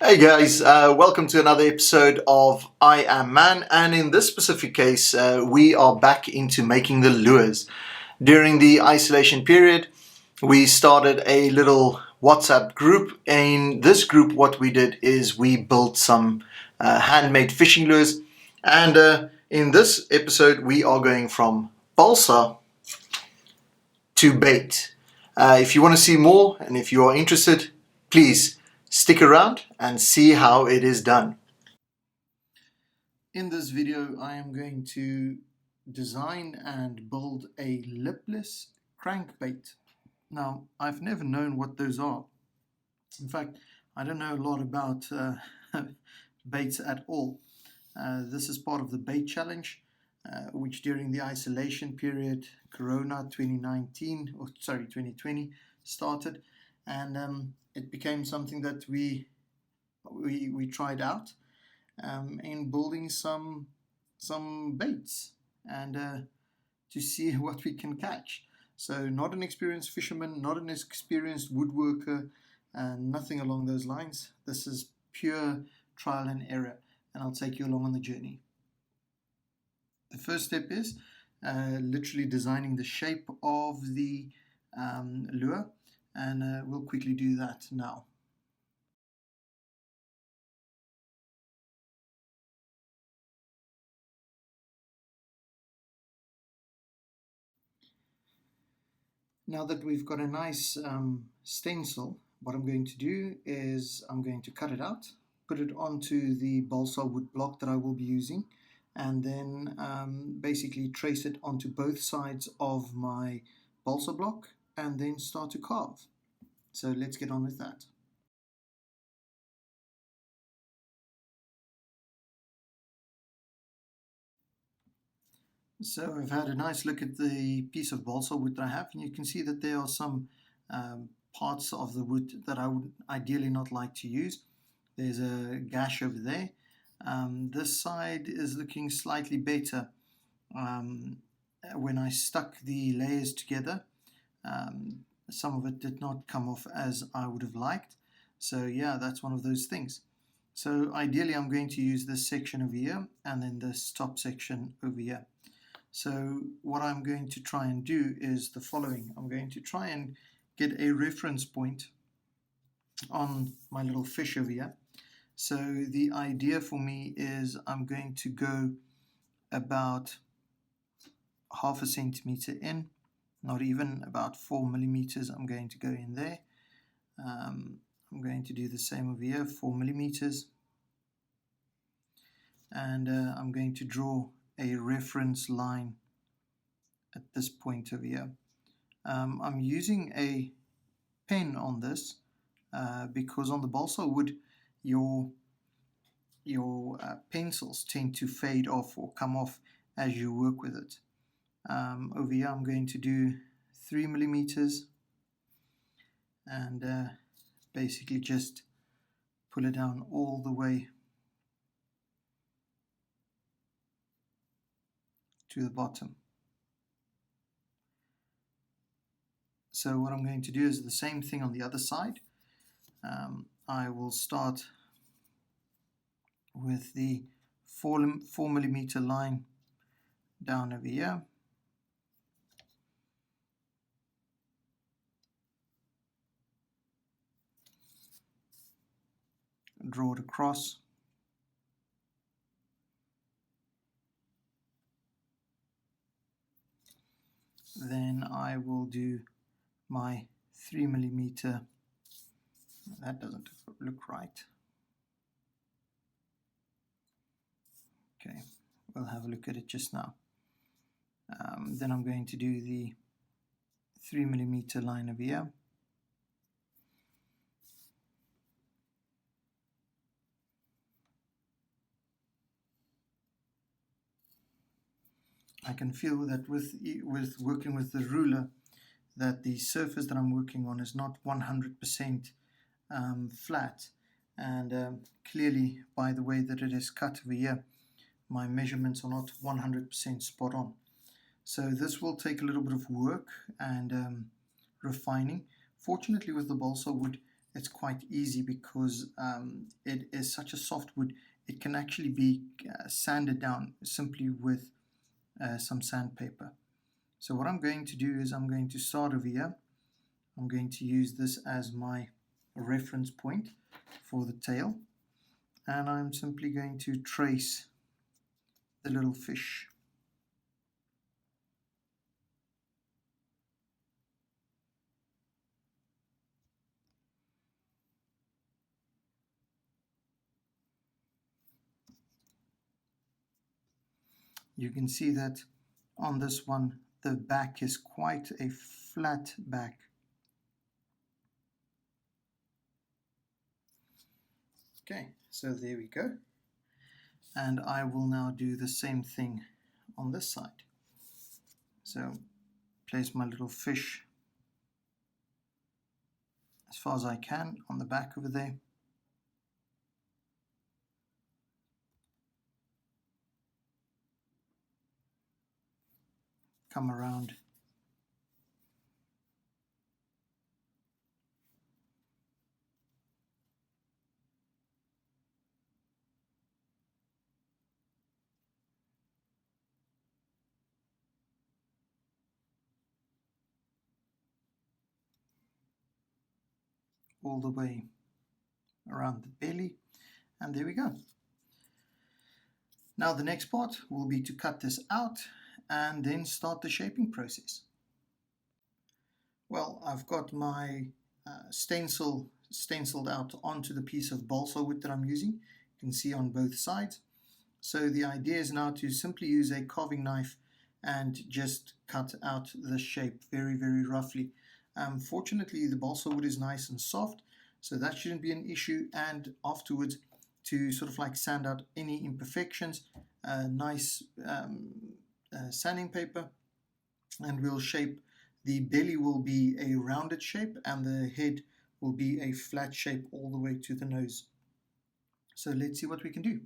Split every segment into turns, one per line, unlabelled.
Hey guys, welcome to another episode of I Am Man, and in this specific case we are back into making the lures. During the isolation period we started a little WhatsApp group. In this group what we did is we built some handmade fishing lures, and in this episode we are going from balsa to bait. If you want to see more and if you are interested, please stick around and see how it is done. In this video I am going to design and build a lipless crankbait. Now I've never known what those are. In fact, I don't know a lot about baits at all. This is part of the bait challenge, which during the isolation period, Corona 2020 started, and it became something that we tried out in building some baits and to see what we can catch. So not an experienced fisherman, not an experienced woodworker, nothing along those lines. This is pure trial and error, and I'll take you along on the journey. The first step is literally designing the shape of the lure, and we'll quickly do that now. Now that we've got a nice stencil, what I'm going to do is I'm going to cut it out, put it onto the balsa wood block that I will be using, and then basically trace it onto both sides of my balsa block and then start to carve. So let's get on with that. So I've had a nice look at the piece of balsa wood that I have, and you can see that there are some parts of the wood that I would ideally not like to use. There's a gash over there. This side is looking slightly better. When I stuck the layers together, some of it did not come off as I would have liked. So yeah, that's one of those things. So ideally I'm going to use this section over here and then this top section over here. So what I'm going to try and do is the following. I'm going to try and get a reference point on my little fish over here. So the idea for me is I'm going to go about half a centimeter in, not even, about 4 millimeters. I'm going to go in there. I'm going to do the same over here, 4 millimeters. And I'm going to draw a reference line at this point over here. I'm using a pen on this because on the balsa wood your pencils tend to fade off or come off as you work with it. Over here I'm going to do 3 millimeters and basically just pull it down all the way to the bottom. So what I'm going to do is the same thing on the other side. I will start with the 4 millimeter line down over here. Draw it across. Then I will do my 3 millimeter. That doesn't look right. Okay, we'll have a look at it just now. Then I'm going to do the 3 millimeter line over here. I can feel that with working with the ruler that the surface that I'm working on is not 100% flat, and clearly by the way that it is cut over here my measurements are not 100% spot on. So this will take a little bit of work and refining. Fortunately with the balsa wood it's quite easy because it is such a soft wood. It can actually be sanded down simply with some sandpaper. So what I'm going to do is I'm going to start over here. I'm going to use this as my reference point for the tail, and I'm simply going to trace the little fish. You can see that on this one the back is quite a flat back. Okay, so there we go. And I will now do the same thing on this side. So place my little fish as far as I can on the back over there. Come around. All the way around the belly, and there we go. Now the next part will be to cut this out and then start the shaping process. Well, I've got my stenciled out onto the piece of balsa wood that I'm using. You can see on both sides. So the idea is now to simply use a carving knife and just cut out the shape very, very roughly. Fortunately, the balsa wood is nice and soft, so that shouldn't be an issue. And afterwards, to sort of like sand out any imperfections, nice sanding paper, and we'll shape. The belly will be a rounded shape and the head will be a flat shape all the way to the nose. So let's see what we can do.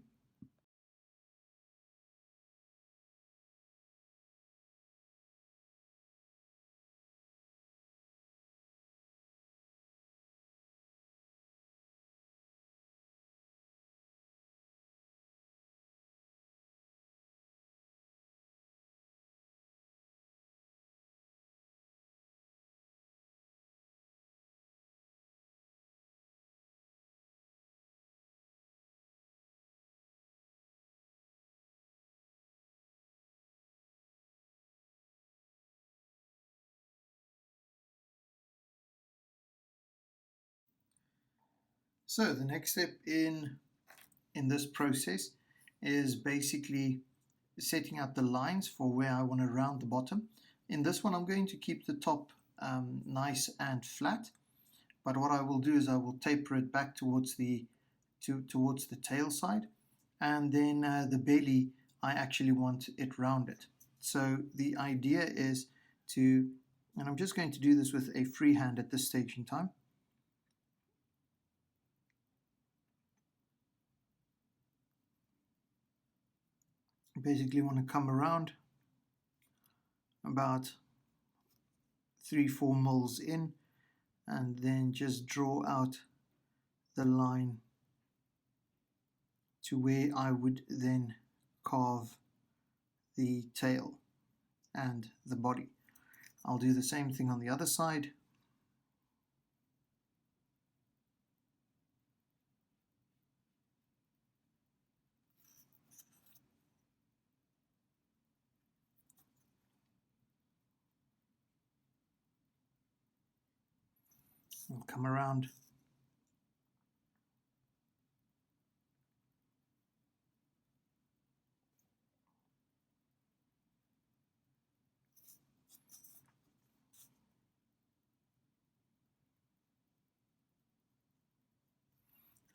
So the next step in this process is basically setting out the lines for where I want to round the bottom. In this one I'm going to keep the top nice and flat, but what I will do is I will taper it back towards the tail side, and then the belly I actually want it rounded. So the idea is to, and I'm just going to do this with a free hand at this stage in time. Basically want to come around about 3-4 mils in and then just draw out the line to where I would then carve the tail and the body. I'll do the same thing on the other side. I'll come around.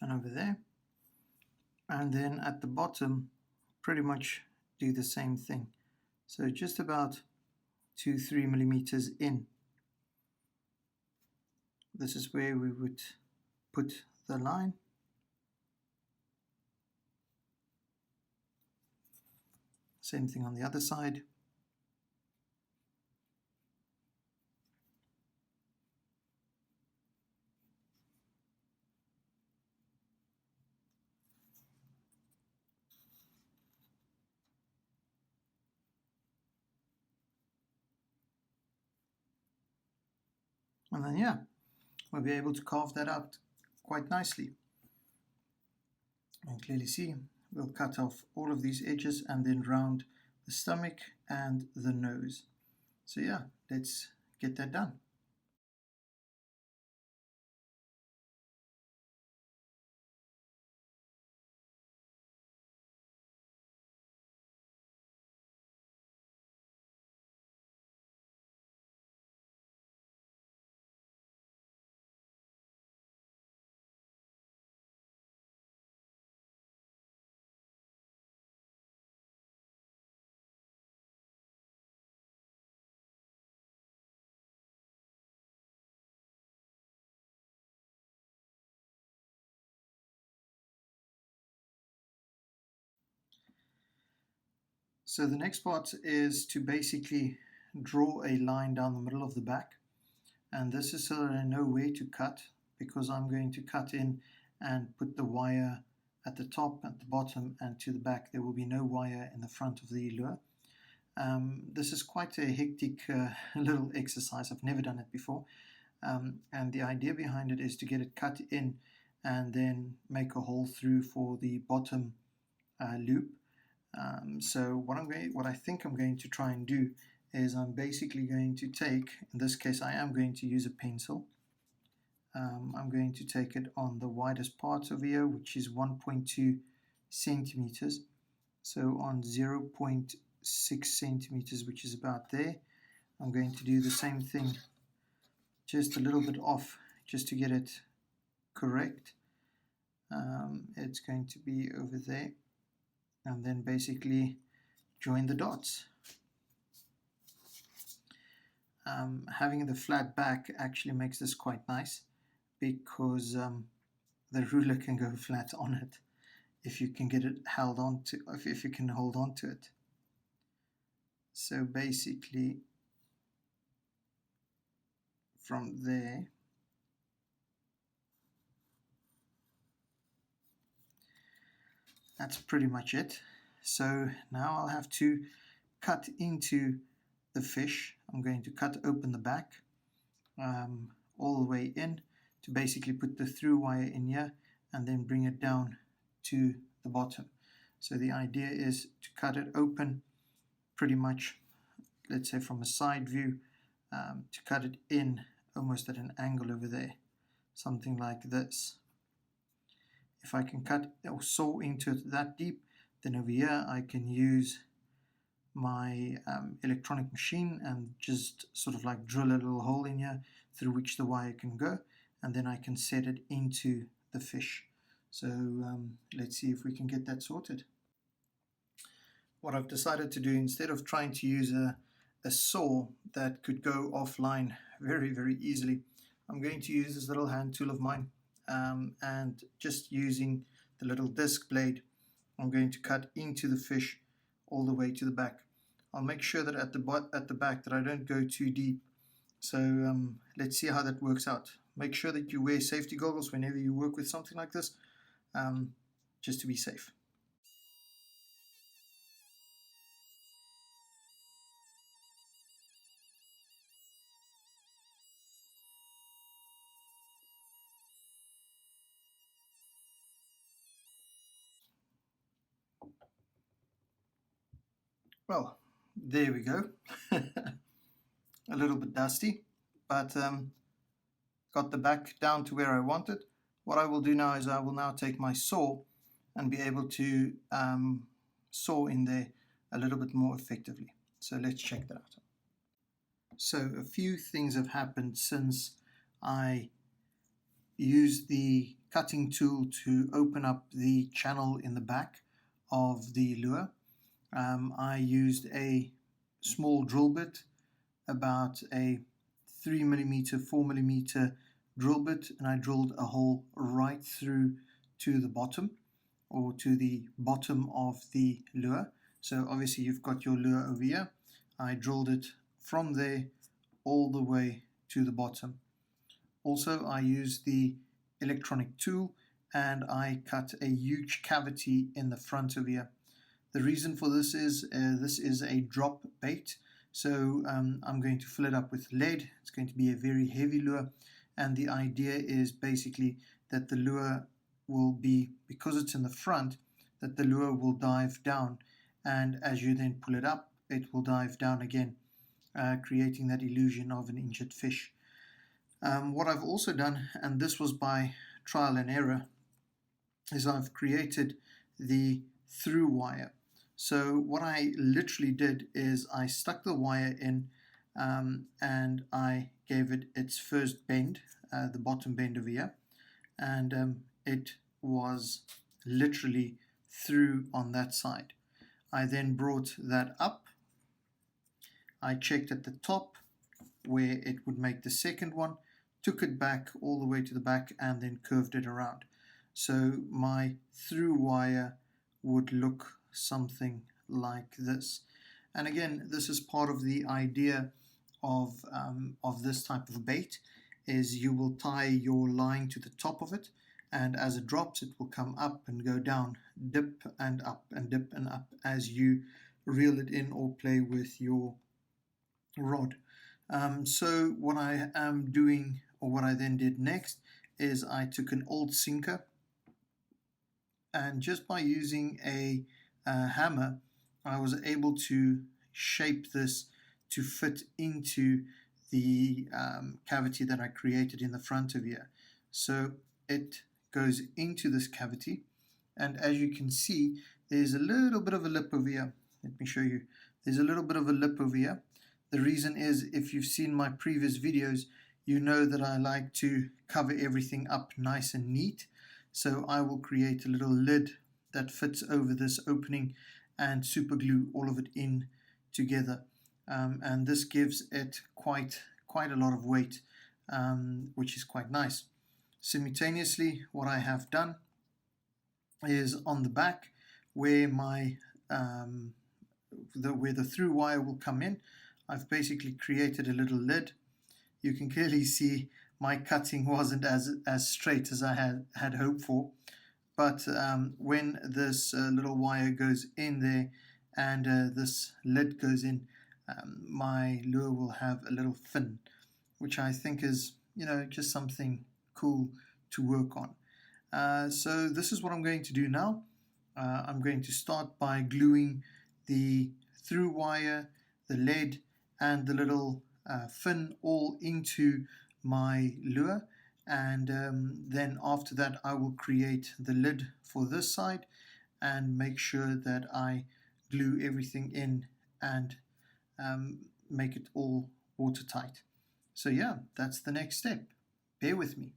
And over there. And then at the bottom, pretty much do the same thing. So just about 2-3 millimeters in. This is where we would put the line. Same thing on the other side. And then yeah, we'll be able to carve that out quite nicely. And clearly see, we'll cut off all of these edges and then round the stomach and the nose. So yeah, let's get that done. So the next part is to basically draw a line down the middle of the back, and this is so that I know where to cut, because I'm going to cut in and put the wire at the top, at the bottom, and to the back. There will be no wire in the front of the lure. This is quite a hectic little exercise. I've never done it before, and the idea behind it is to get it cut in and then make a hole through for the bottom loop. So what I think I'm going to try and do is I'm basically going to take, in this case I am going to use a pencil. I'm going to take it on the widest part of here, which is 1.2 centimeters. So on 0.6 centimeters, which is about there, I'm going to do the same thing, just a little bit off, just to get it correct. It's going to be over there, and then basically join the dots. Having the flat back actually makes this quite nice, because the ruler can go flat on it if you can get it held on to, if you can hold on to it. So basically from there, that's pretty much it. So now I'll have to cut into the fish. I'm going to cut open the back all the way in to basically put the through wire in here and then bring it down to the bottom. So the idea is to cut it open pretty much, let's say from a side view, to cut it in almost at an angle over there, something like this. If I can cut or saw into it that deep, then over here I can use my electronic machine and just sort of like drill a little hole in here through which the wire can go, and then I can set it into the fish. So let's see if we can get that sorted. What I've decided to do, instead of trying to use a saw that could go offline very easily, I'm going to use this little hand tool of mine, and just using the little disc blade, I'm going to cut into the fish all the way to the back. I'll make sure that at the back that I don't go too deep. So let's see how that works out. Make sure that you wear safety goggles whenever you work with something like this, just to be safe. Well, there we go. A little bit dusty, but got the back down to where I want it. What I will do now is I will now take my saw and be able to saw in there a little bit more effectively. So let's check that out. So a few things have happened since I used the cutting tool to open up the channel in the back of the lure. I used a small drill bit, about a 3mm, 4mm drill bit, and I drilled a hole right through to the bottom, or to the bottom of the lure. So obviously you've got your lure over here. I drilled it from there all the way to the bottom. Also, I used the electronic tool and I cut a huge cavity in the front of here. The reason for this is a drop bait, So I'm going to fill it up with lead. It's going to be a very heavy lure, and the idea is basically that the lure will be, because it's in the front, that the lure will dive down, and as you then pull it up, it will dive down again, creating that illusion of an injured fish. What I've also done, and this was by trial and error, is I've created the through wire. So what I literally did is I stuck the wire in, and I gave it its first bend, the bottom bend over here, and it was literally through on that side. I then brought that up. I checked at the top where it would make the second one, took it back all the way to the back, and then curved it around. So my through wire would look something like this. And again, this is part of the idea of this type of bait, is you will tie your line to the top of it, and as it drops, it will come up and go down, dip and up and dip and up as you reel it in or play with your rod. So what I am doing, or what I then did next, is I took an old sinker, and just by using a hammer, I was able to shape this to fit into the cavity that I created in the front of here. So it goes into this cavity, and as you can see, there's a little bit of a lip over here. Let me show you. There's a little bit of a lip over here. The reason is, if you've seen my previous videos, you know that I like to cover everything up nice and neat. So I will create a little lid that fits over this opening and super glue all of it in together. And this gives it quite a lot of weight, which is quite nice. Simultaneously, what I have done is on the back, where my where the through wire will come in, I've basically created a little lid. You can clearly see my cutting wasn't as straight as I had hoped for, but when this little wire goes in there and this lid goes in, my lure will have a little fin, which I think is, just something cool to work on. So this is what I'm going to do now. I'm going to start by gluing the through wire, the lead, and the little fin all into my lure, and then after that I will create the lid for this side and make sure that I glue everything in and make it all watertight. So yeah, that's the next step. Bear with me.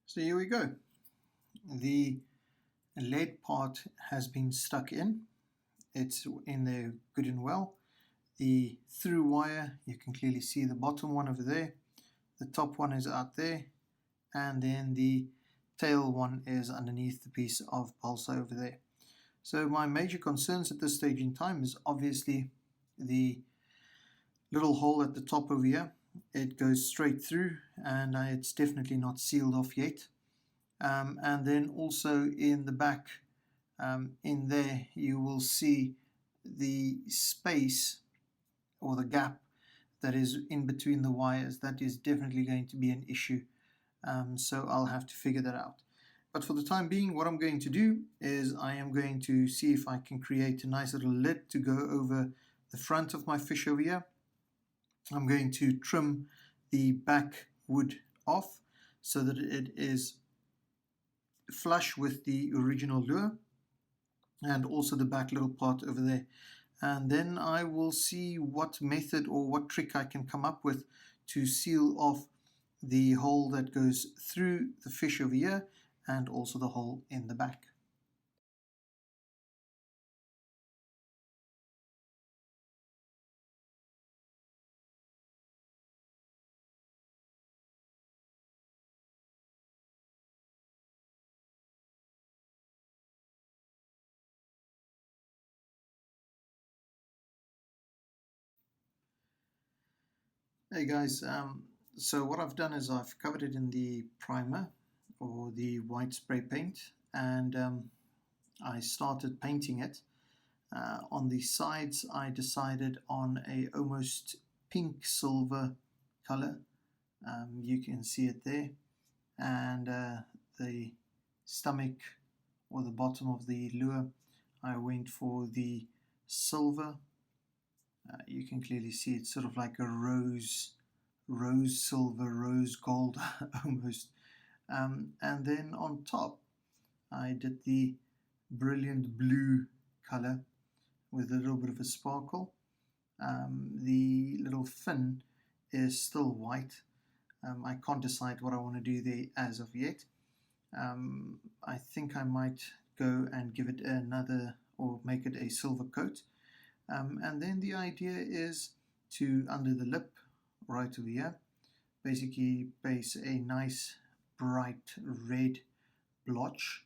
So here we go. The lead part has been stuck in. It's in there good and well. The through wire, you can clearly see the bottom one over there. The top one is out there, and then the tail one is underneath the piece of balsa over there. So my major concerns at this stage in time is obviously the little hole at the top over here. It goes straight through, and it's definitely not sealed off yet. And then also in the back, in there, you will see the space or the gap that is in between the wires. That is definitely going to be an issue. So I'll have to figure that out. But for the time being, what I'm going to do is I am going to see if I can create a nice little lid to go over the front of my fish over here. I'm going to trim the back wood off so that it is flush with the original lure, and also the back little part over there. And then I will see what method or what trick I can come up with to seal off the hole that goes through the fish over here and also the hole in the back. Hey guys, so what I've done is I've covered it in the primer or the white spray paint, and I started painting it. On the sides I decided on a almost pink silver color. You can see it there, and the stomach or the bottom of the lure I went for the silver. You can clearly see it's sort of like a rose silver, rose gold almost. And then on top I did the brilliant blue color with a little bit of a sparkle. The little fin is still white. I can't decide what I want to do there as of yet. I think I might go and give it another, or make it a silver coat. And then the idea is to, under the lip right over here, basically base a nice bright red blotch.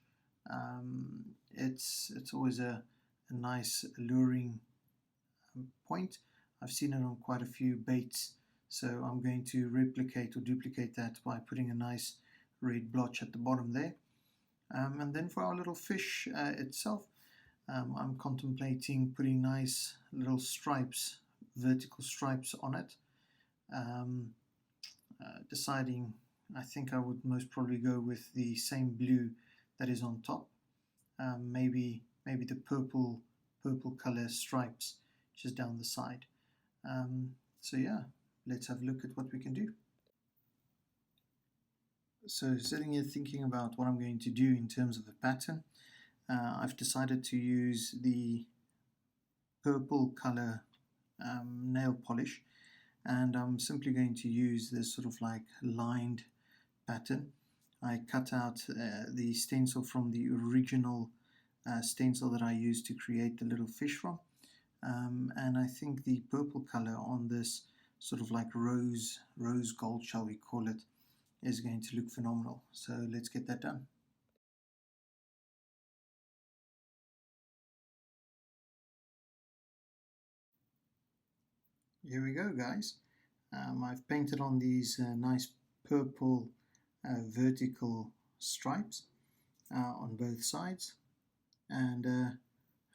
It's always a nice alluring point. I've seen it on quite a few baits, so I'm going to replicate or duplicate that by putting a nice red blotch at the bottom there. And then for our little fish itself, I'm contemplating putting nice little stripes, vertical stripes on it. Deciding, I think I would most probably go with the same blue that is on top. Maybe the purple color stripes just down the side. So yeah, let's have a look at what we can do. So sitting here thinking about what I'm going to do in terms of the pattern, I've decided to use the purple color nail polish, and I'm simply going to use this sort of like lined pattern. I cut out the stencil from the original stencil that I used to create the little fish from, and I think the purple color on this sort of like rose gold, shall we call it, is going to look phenomenal. So let's get that done. Here we go, guys. I've painted on these nice purple vertical stripes on both sides, and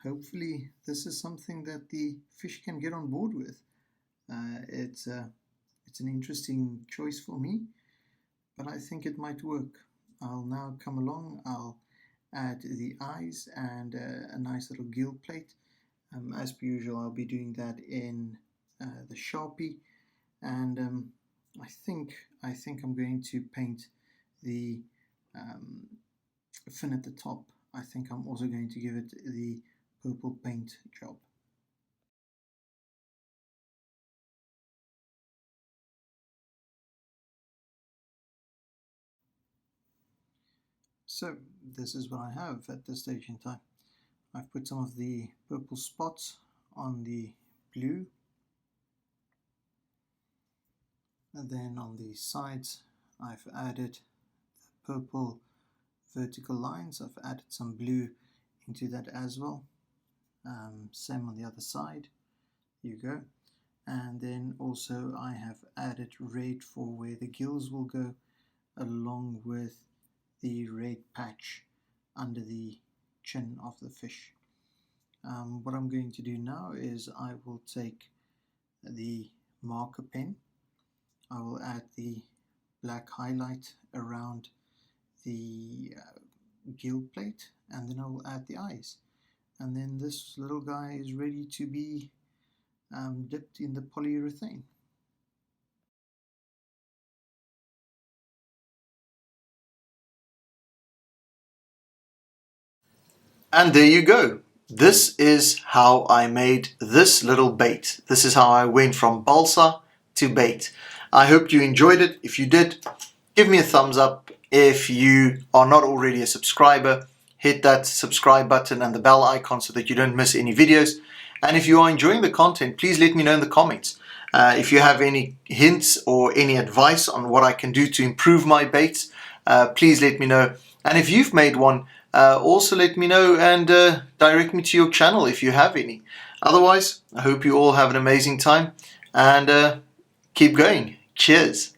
hopefully this is something that the fish can get on board with. It's an interesting choice for me, but I think it might work. I'll now come along, I'll add the eyes and a nice little gill plate. As per usual, I'll be doing that in the Sharpie, and I think I'm going to paint the fin at the top. I think I'm also going to give it the purple paint job. So this is what I have at this stage in time. I've put some of the purple spots on the blue, and then on the sides I've added the purple vertical lines. I've added some blue into that as well. Same on the other side. Here you go. And then also I have added red for where the gills will go, along with the red patch under the chin of the fish. What I'm going to do now is I will take the marker pen, I will add the black highlight around the gill plate, and then I will add the eyes, and then this little guy is ready to be dipped in the polyurethane. And there you go. This is how I made this little bait. This is how I went from balsa to bait. I hope you enjoyed it. If you did, give me a thumbs up. If you are not already a subscriber, hit that subscribe button and the bell icon so that you don't miss any videos. And if you are enjoying the content, please let me know in the comments. If you have any hints or any advice on what I can do to improve my baits, please let me know. And if you've made one, also let me know and direct me to your channel if you have any. Otherwise, I hope you all have an amazing time, and Keep going. Cheers.